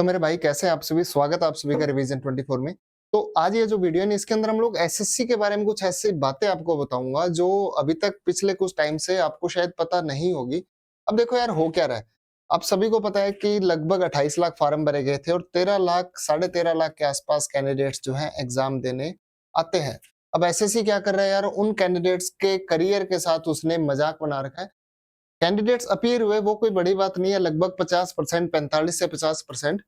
तो मेरे भाई कैसे हैं आप सभी? स्वागत है आप सभी का रिवीजन 24 में। तो आज ये जो वीडियो है ना इसके अंदर हम लोग एसएससी के बारे में कुछ ऐसी बातें आपको बताऊंगा जो अभी तक पिछले कुछ टाइम से आपको शायद पता नहीं होगी। अब देखो यार हो क्या रहा है। आप सभी को पता है कि लगभग 28 लाख फॉर्म भरे गए थे और 13 लाख 13.5 लाख के आसपास कैंडिडेट्स जो हैं एग्जाम देने आते हैं। अब एसएससी क्या कर रहा है यार, उन कैंडिडेट्स के करियर के साथ उसने मजाक बना रखा है। कैंडिडेट्स अपीयर हुए वो कोई बड़ी बात नहीं है, लगभग 50%, 45 से 50%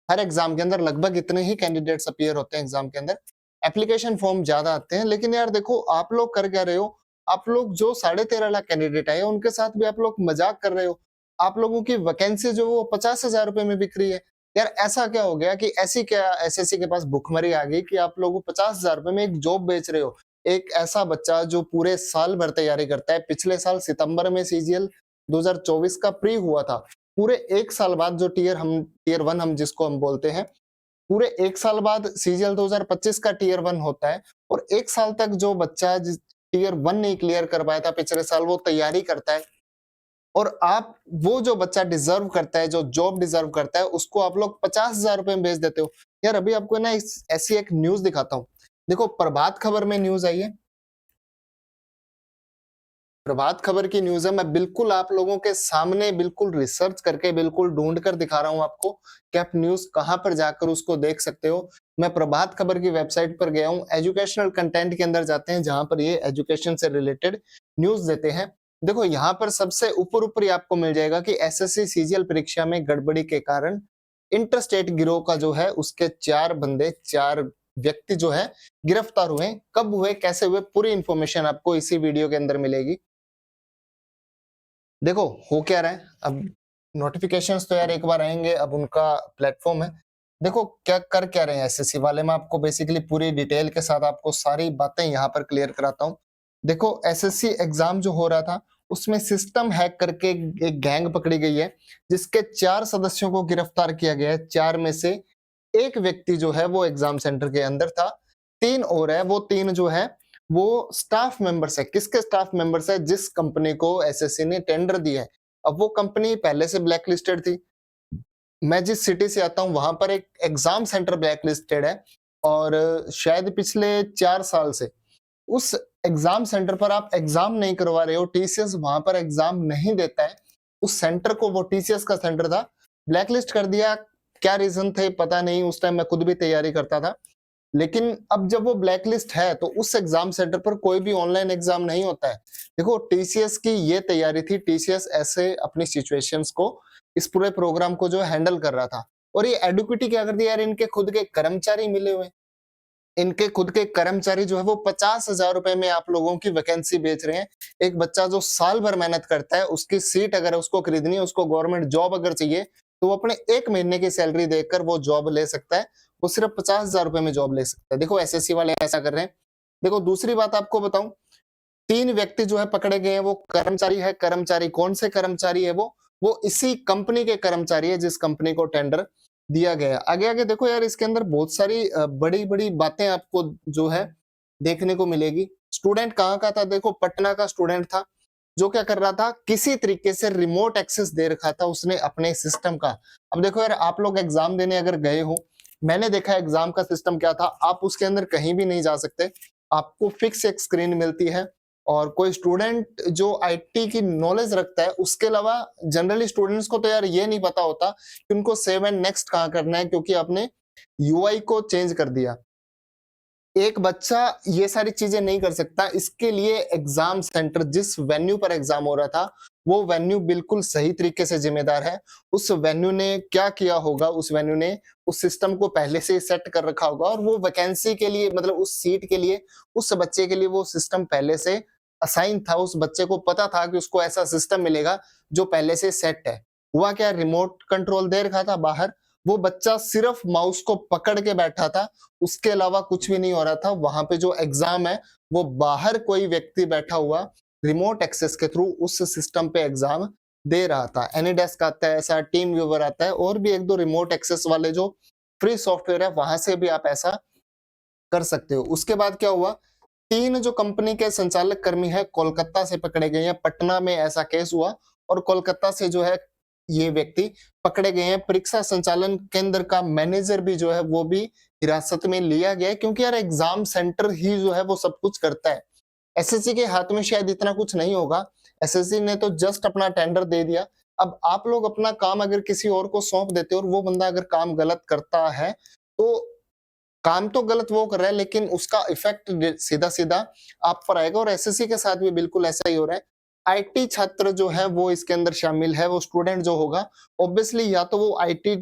हर एग्जाम के अंदर लगभग इतने ही कैंडिडेट्स अपीयर होते हैं एग्जाम के अंदर। एप्लीकेशन फॉर्म ज्यादा आते हैं, लेकिन यार देखो आप लोग कर क्या रहे हो। आप लोग जो 13.5 लाख कैंडिडेट आए उनके साथ भी आप लोग मजाक कर रहे हो। आप लोगों की वैकेंसी जो वो 50,000 रुपए में बिक रही है। यार ऐसा क्या हो गया कि ऐसी क्या एसएससी के पास भुखमरी आ गई कि आप लोग 50,000 रुपए में एक जॉब बेच रहे हो। एक ऐसा बच्चा जो पूरे साल भर तैयारी करता है, पिछले साल सितंबर में सीजीएल 2024 का प्री हुआ था। पूरे एक साल बाद जो टीयर वन हम जिसको हम बोलते हैं, पूरे एक साल बाद सीजीएल 2025 का टीयर वन होता है। और एक साल तक जो बच्चा टीयर वन नहीं क्लियर कर पाया था पिछले साल, वो तैयारी करता है। और आप वो जो बच्चा डिजर्व करता है, जो जॉब डिजर्व करता है, उसको आप लोग 50,000 रुपए में बेच देते हो। यार अभी आपको ना ऐसी एक न्यूज दिखाता हूँ। देखो प्रभात खबर में न्यूज आई है। प्रभात खबर की न्यूज़ है, मैं बिल्कुल आप लोगों के सामने बिल्कुल रिसर्च करके बिल्कुल ढूंढ कर दिखा रहा हूं आपको कि आप न्यूज़ कहां पर जाकर उसको देख सकते हो। मैं प्रभात खबर की वेबसाइट पर गया हूं, एजुकेशनल कंटेंट के अंदर जाते हैं जहां पर ये एजुकेशन से रिलेटेड न्यूज़ देते हैं। देखो यहाँ पर सबसे ऊपर ऊपर ही आपको मिल जाएगा कि एसएससी सीजीएल परीक्षा में गड़बड़ी के कारण इंटर स्टेट गिरोह का जो है उसके 4 व्यक्ति जो है गिरफ्तार हुए। कब हुए, कैसे हुए, पूरी इंफॉर्मेशन आपको इसी वीडियो के अंदर मिलेगी। देखो हो क्या रहा है। अब नोटिफिकेशंस तो यार एक बार आएंगे, अब उनका प्लेटफॉर्म है। देखो क्या कर क्या रहे हैं एसएससी वाले, मैं आपको बेसिकली पूरी डिटेल के साथ आपको सारी बातें यहाँ पर क्लियर कराता हूँ। देखो एसएससी एग्जाम जो हो रहा था उसमें सिस्टम हैक करके एक गैंग पकड़ी गई है, जिसके 4 सदस्यों को गिरफ्तार किया गया है। 4 में से एक व्यक्ति जो है वो एग्जाम सेंटर के अंदर था, 3 और है, वो 3 जो है वो स्टाफ मेंबर्स है। किसके स्टाफ मेंबर्स है? जिस कंपनी को एसएससी ने टेंडर दिया है। अब वो कंपनी पहले से ब्लैक लिस्टेड थी। मैं जिस सिटी से आता हूँ वहां पर एक एग्जाम सेंटर ब्लैक लिस्टेड है, और शायद पिछले 4 साल से उस एग्जाम सेंटर पर आप एग्जाम नहीं करवा रहे हो। टीसीएस वहां पर एग्जाम नहीं देता है। उस सेंटर को, वो टीसीएस का सेंटर था, ब्लैकलिस्ट कर दिया। क्या रीजन थे पता नहीं, उस टाइम मैं खुद भी तैयारी करता था। लेकिन अब जब वो ब्लैकलिस्ट है तो उस एग्जाम सेंटर पर कोई भी ऑनलाइन एग्जाम नहीं होता है। देखो टीसीएस की ये तैयारी थी, टीसीएस ऐसे अपनी सिचुएशंस को, इस पूरे प्रोग्राम को जो हैंडल कर रहा था। और ये एडुकिटी क्या कर दिया यार, इनके खुद के कर्मचारी मिले हुए, इनके खुद के कर्मचारी जो है वो 50,000 रुपए में आप लोगों की वैकेंसी बेच रहे हैं। एक बच्चा जो साल भर मेहनत करता है, उसकी सीट अगर उसको खरीदनी है, उसको गवर्नमेंट जॉब अगर चाहिए, तो वो अपने 1 महीने की सैलरी देकर वो जॉब ले सकता है। वो सिर्फ 50,000 रुपए में जॉब ले सकता है। देखो एसएससी वाले ऐसा कर रहे हैं। देखो दूसरी बात आपको बताऊं, 3 व्यक्ति जो है पकड़े गए हैं, वो कर्मचारी है। कर्मचारी कौन से कर्मचारी है? वो इसी कंपनी के कर्मचारी है जिस कंपनी को टेंडर दिया गया। आगे आगे देखो यार, इसके अंदर बहुत सारी बड़ी बड़ी बातें आपको जो है देखने को मिलेगी। स्टूडेंट कहाँ का था? देखो पटना का स्टूडेंट था, जो क्या कर रहा था, किसी तरीके से रिमोट एक्सेस दे रखा था उसने अपने सिस्टम का। अब देखो यार, आप लोग एग्जाम देने अगर गए हो, मैंने देखा एग्जाम का सिस्टम क्या था। आप उसके अंदर कहीं भी नहीं जा सकते, आपको फिक्स एक स्क्रीन मिलती है। और कोई स्टूडेंट जो आईटी की नॉलेज रखता है, उसके अलावा जनरली स्टूडेंट्स को तो यार ये नहीं पता होता कि उनको सेव एंड नेक्स्ट कहाँ करना है, क्योंकि आपने यूआई को चेंज कर दिया। एक बच्चा ये सारी चीजें नहीं कर सकता। इसके लिए एग्जाम सेंटर, जिस वेन्यू पर एग्जाम हो रहा था, वो वेन्यू बिल्कुल सही तरीके से जिम्मेदार है। उस वेन्यू ने क्या किया होगा, उस वेन्यू ने उस सिस्टम को पहले से सेट कर रखा होगा, और वो वैकेंसी के लिए, मतलब उस सीट के लिए, उस बच्चे के लिए वो सिस्टम पहले से असाइन था। उस बच्चे को पता था कि उसको ऐसा सिस्टम मिलेगा जो पहले से सेट है। हुआ क्या, रिमोट कंट्रोल दे रखा था बाहर। वो बच्चा सिर्फ माउस को पकड़ के बैठा था, उसके अलावा कुछ भी नहीं हो रहा था। वहां पे जो एग्जाम है, वो बाहर कोई व्यक्ति बैठा हुआ रिमोट एक्सेस के थ्रू उस सिस्टम पे एग्जाम दे रहा था। एनीडेस्क आता है ऐसा, टीम व्यूवर आता है, और भी 1-2 रिमोट एक्सेस वाले जो फ्री सॉफ्टवेयर है, वहां से भी आप ऐसा कर सकते हो। उसके बाद क्या हुआ, 3 जो कंपनी के संचालक कर्मी है कोलकाता से पकड़े गए हैं। पटना में ऐसा केस हुआ, और कोलकाता से जो है ये व्यक्ति पकड़े गए हैं। परीक्षा संचालन केंद्र का मैनेजर भी जो है वो भी हिरासत में लिया गया है, क्योंकि यार एग्जाम सेंटर ही जो है वो सब कुछ करता है। एसएससी के हाथ में शायद इतना कुछ नहीं होगा। एसएससी ने तो जस्ट अपना टेंडर दे दिया। अब आप लोग अपना काम अगर किसी और को सौंप देते हो और वो बंदा अगर काम गलत करता है, तो काम तो गलत वो कर रहा है, लेकिन उसका इफेक्ट सीधा-सीधा आप पर आएगा। और एसएससी के साथ भी बिल्कुल ऐसा ही हो रहा है। आईटी छात्र जो है वो इसके अंदर शामिल है। वो स्टूडेंट जो होगा, ऑब्वियसली या तो वो आईटी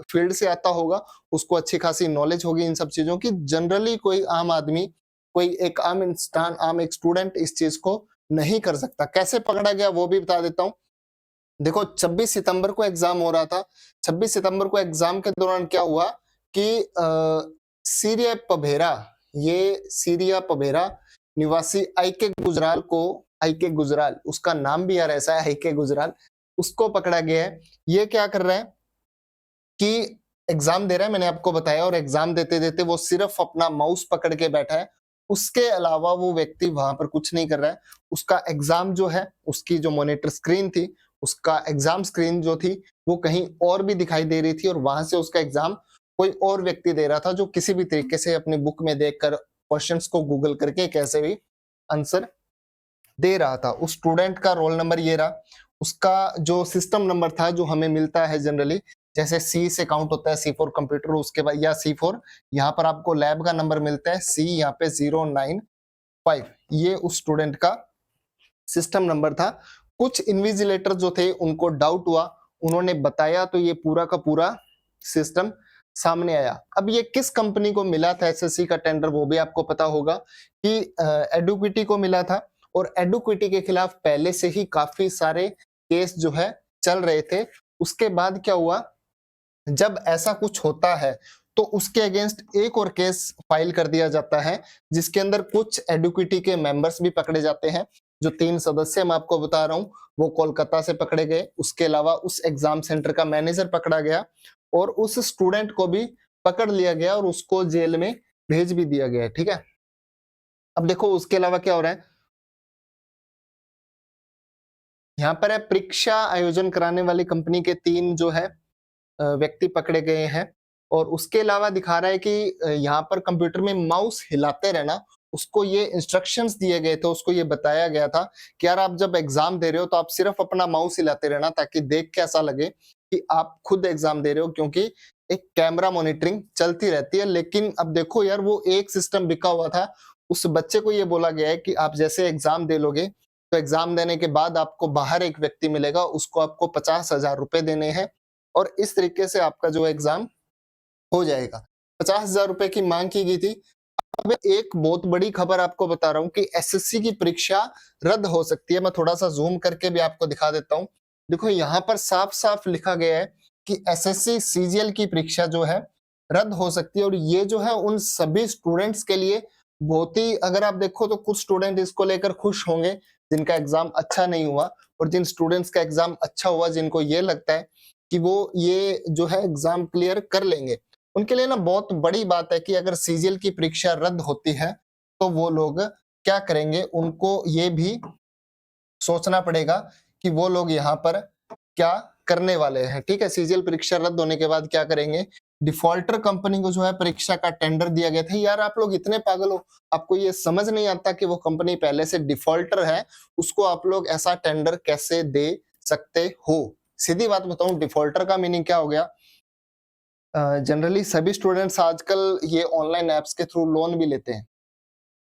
फील्ड से आता होगा, उसको अच्छी खासी नॉलेज होगी इन सब चीजों की। जनरली कोई आम आदमी, कोई एक आम इंसान, आम एक स्टूडेंट इस चीज को नहीं कर सकता। कैसे पकड़ा गया वो भी बता देता हूँ। देखो, 26 सितंबर को एग्जाम हो रहा था। 26 सितंबर को एग्जाम के दौरान क्या हुआ कि सीरिया पभेरा, ये सीरिया पभेरा निवासी आई के गुजराल, उसका नाम भी यार ऐसा है, आई के गुजराल, उसको पकड़ा गया है। ये क्या कर रहा है कि एग्जाम दे रहा है, मैंने आपको बताया, और एग्जाम देते देते वो सिर्फ अपना माउस पकड़ के बैठा है। उसके अलावा वो व्यक्ति वहां पर कुछ नहीं कर रहा है। उसका एग्जाम जो है, उसकी जो मॉनिटर स्क्रीन थी, उसका एग्जाम स्क्रीन जो थी वो कहीं और भी दिखाई दे रही थी, और वहां से उसका एग्जाम कोई और व्यक्ति दे रहा था, जो किसी भी तरीके से अपनी बुक में देखकर, क्वेश्चंस को गूगल करके कैसे भी आंसर दे रहा था। उस स्टूडेंट का रोल नंबर ये रहा। उसका जो सिस्टम नंबर था, जो हमें मिलता है जनरली, जैसे सी से काउंट होता है, सी फॉर कंप्यूटर, उसके बाद या सी फॉर, यहाँ पर आपको लैब का नंबर मिलता है सी, यहाँ पे 095, ये उस स्टूडेंट का सिस्टम नंबर था। कुछ इन्विजिलेटर जो थे उनको डाउट हुआ, उन्होंने बताया, तो ये पूरा का पूरा सिस्टम सामने आया। अब ये किस कंपनी को मिला था एसएससी का टेंडर, वो भी आपको पता होगा कि एडुक्विटी को मिला था। और एडुक्विटी के खिलाफ पहले से ही काफी सारे केस जो है चल रहे थे। उसके बाद क्या हुआ, जब ऐसा कुछ होता है तो उसके अगेंस्ट एक और केस फाइल कर दिया जाता है, जिसके अंदर कुछ एडुक्विटी के मेंबर्स भी पकड़े जाते हैं। जो 3 सदस्य मैं आपको बता रहा हूँ, वो कोलकाता से पकड़े गए। उसके अलावा उस एग्जाम सेंटर का मैनेजर पकड़ा गया, और उस स्टूडेंट को भी पकड़ लिया गया और उसको जेल में भेज भी दिया गया। ठीक है, अब देखो उसके अलावा क्या हो रहा है। यहाँ पर है, परीक्षा आयोजन कराने वाली कंपनी के 3 जो है व्यक्ति पकड़े गए हैं। और उसके अलावा दिखा रहा है कि यहाँ पर कंप्यूटर में माउस हिलाते रहना, उसको ये इंस्ट्रक्शंस दिए गए थे, उसको ये बताया गया था कि यार आप जब एग्जाम दे रहे हो तो आप सिर्फ अपना माउस हिलाते रहना, ताकि देख के ऐसा लगे कि आप खुद एग्जाम दे रहे हो, क्योंकि एक कैमरा मॉनिटरिंग चलती रहती है। लेकिन अब देखो यार, वो एक सिस्टम बिका हुआ था। उस बच्चे को ये बोला गया है कि आप जैसे एग्जाम दे लोगे, तो एग्जाम देने के बाद आपको बाहर एक व्यक्ति मिलेगा, उसको आपको 50,000 रुपए देने हैं, और इस तरीके से आपका जो एग्जाम हो जाएगा। 50,000 रुपए की मांग की गई थी। अब एक बहुत बड़ी खबर आपको बता रहा हूँ कि एसएससी की परीक्षा रद्द हो सकती है। मैं थोड़ा-सा ज़ूम करके भी आपको दिखा देता हूँ। देखो, यहाँ पर साफ-साफ लिखा गया है कि एसएससी सीजीएल की परीक्षा जो है रद्द हो सकती है, और ये जो है उन सभी स्टूडेंट्स के लिए बहुत ही, अगर आप देखो तो कुछ स्टूडेंट इसको लेकर खुश होंगे जिनका एग्जाम अच्छा नहीं हुआ, और जिन स्टूडेंट्स का एग्जाम अच्छा हुआ, जिनको ये लगता है कि वो ये जो है एग्जाम क्लियर कर लेंगे, उनके लिए ना बहुत बड़ी बात है कि अगर सीजीएल की परीक्षा रद्द होती है तो वो लोग क्या करेंगे। उनको ये भी सोचना पड़ेगा कि वो लोग यहाँ पर क्या करने वाले हैं। ठीक है, सीजीएल परीक्षा रद्द होने के बाद क्या करेंगे। डिफॉल्टर कंपनी को जो है परीक्षा का टेंडर दिया गया था। यार आप लोग इतने पागल हो, आपको ये समझ नहीं आता कि वो कंपनी पहले से डिफॉल्टर है, उसको आप लोग ऐसा टेंडर कैसे दे सकते हो। सीधी बात बताऊं, डिफॉल्टर का मीनिंग क्या हो गया। जनरली सभी स्टूडेंट्स आजकल ये ऑनलाइन एप्स के थ्रू लोन भी लेते हैं।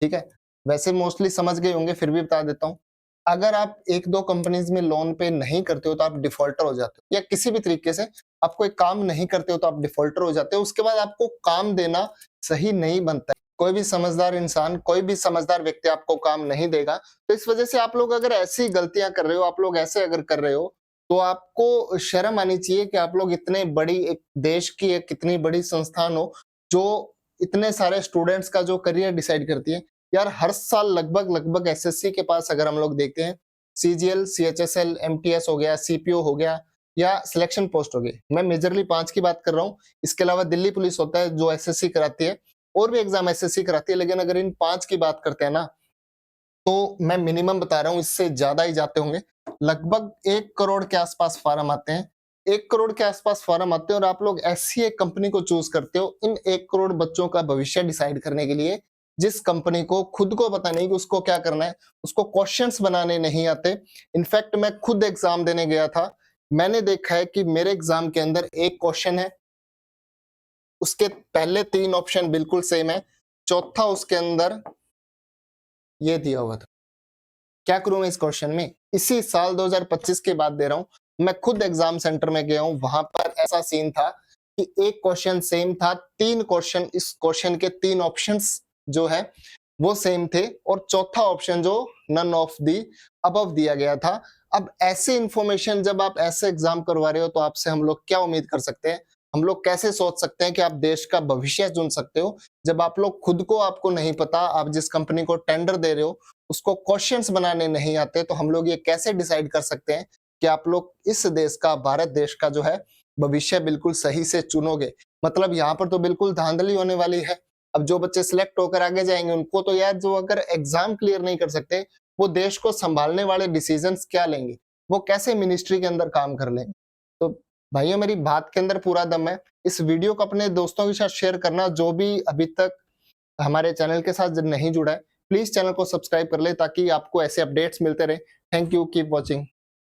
ठीक है, वैसे मोस्टली समझ गए होंगे, फिर भी बता देता हूँ। अगर आप 1-2 कंपनीज में लोन पे नहीं करते हो तो आप डिफॉल्टर हो जाते हो, या किसी भी तरीके से आप कोई काम नहीं करते हो तो आप डिफॉल्टर हो जाते हो। उसके बाद आपको काम देना सही नहीं बनता है। कोई भी समझदार इंसान, कोई भी समझदार व्यक्ति आपको काम नहीं देगा। तो इस वजह से आप लोग अगर ऐसी गलतियां कर रहे हो, आप लोग ऐसे अगर कर रहे हो, तो आपको शर्म आनी चाहिए कि आप लोग इतने बड़ी एक देश की एक इतनी बड़ी संस्थान हो, जो इतने सारे स्टूडेंट्स का जो करियर डिसाइड करती है। यार हर साल लगभग एसएससी के पास अगर हम लोग देखते हैं, सीजीएल, सीएचएसएल, एमटीएस हो गया, सीपीओ हो गया, या सिलेक्शन पोस्ट हो गई, मैं मेजरली 5 की बात कर रहा हूँ। इसके अलावा दिल्ली पुलिस होता है जो एसएससी कराती है, और भी एग्जाम एसएससी कराती है। लेकिन अगर इन 5 की बात करते हैं ना, तो मैं मिनिमम बता रहा हूँ, इससे ज्यादा ही जाते होंगे। लगभग 1 करोड़ के आसपास फॉर्म आते हैं। 1 करोड़ के आसपास फॉर्म आते हैं और आप लोग ऐसी एक कंपनी को चूज़ करते हो इन 1 करोड़ बच्चों का भविष्य डिसाइड करने के लिए, जिस कंपनी को खुद को पता नहीं कि उसको क्या करना है, उसको क्वेश्चन्स बनाने नहीं आते। इनफैक्ट मैं खुद एग्ज़ाम देने गया था, मैंने देखा है कि मेरे एग्ज़ाम के अंदर एक क्वेश्चन है, उसके पहले 3 ऑप्शन बिल्कुल सेम है, चौथा उसके अंदर ये दिया हुआ था। क्या करूं मैं इस क्वेश्चन में? इसी साल 2025 की बात दे रहा हूं, मैं खुद एग्जाम सेंटर में गया हूं, वहां पर ऐसा सीन था कि एक क्वेश्चन सेम था, 3 क्वेश्चन, इस क्वेश्चन के 3 ऑप्शंस जो है वो सेम थे और चौथा ऑप्शन जो नन ऑफ दी अबव दिया गया था। अब ऐसे इंफॉर्मेशन जब आप ऐसे एग्जाम करवा रहे हो तो आपसे हम लोग क्या उम्मीद कर सकते हैं? हम लोग कैसे सोच सकते हैं कि आप देश का भविष्य चुन सकते हो जब आप लोग खुद को आपको नहीं पता, आप जिस कंपनी को टेंडर दे रहे हो उसको क्वेश्चंस बनाने नहीं आते, तो हम लोग ये कैसे डिसाइड कर सकते हैं कि आप लोग इस देश का, भारत देश का जो है भविष्य बिल्कुल सही से चुनोगे? मतलब यहाँ पर तो बिल्कुल धांधली होने वाली है। अब जो बच्चे सिलेक्ट होकर आगे जाएंगे उनको तो यार, जो अगर एग्जाम क्लियर नहीं कर सकते, वो देश को संभालने वाले डिसीजंस क्या लेंगे? वो कैसे मिनिस्ट्री के अंदर काम कर लेंगे? तो भाइयों, मेरी बात के अंदर पूरा दम है। इस वीडियो को अपने दोस्तों के साथ शेयर करना, जो भी अभी तक हमारे चैनल के साथ नहीं जुड़ा है, प्लीज चैनल को सब्सक्राइब कर ले ताकि आपको ऐसे अपडेट्स मिलते रहे। Thank you, keep watching.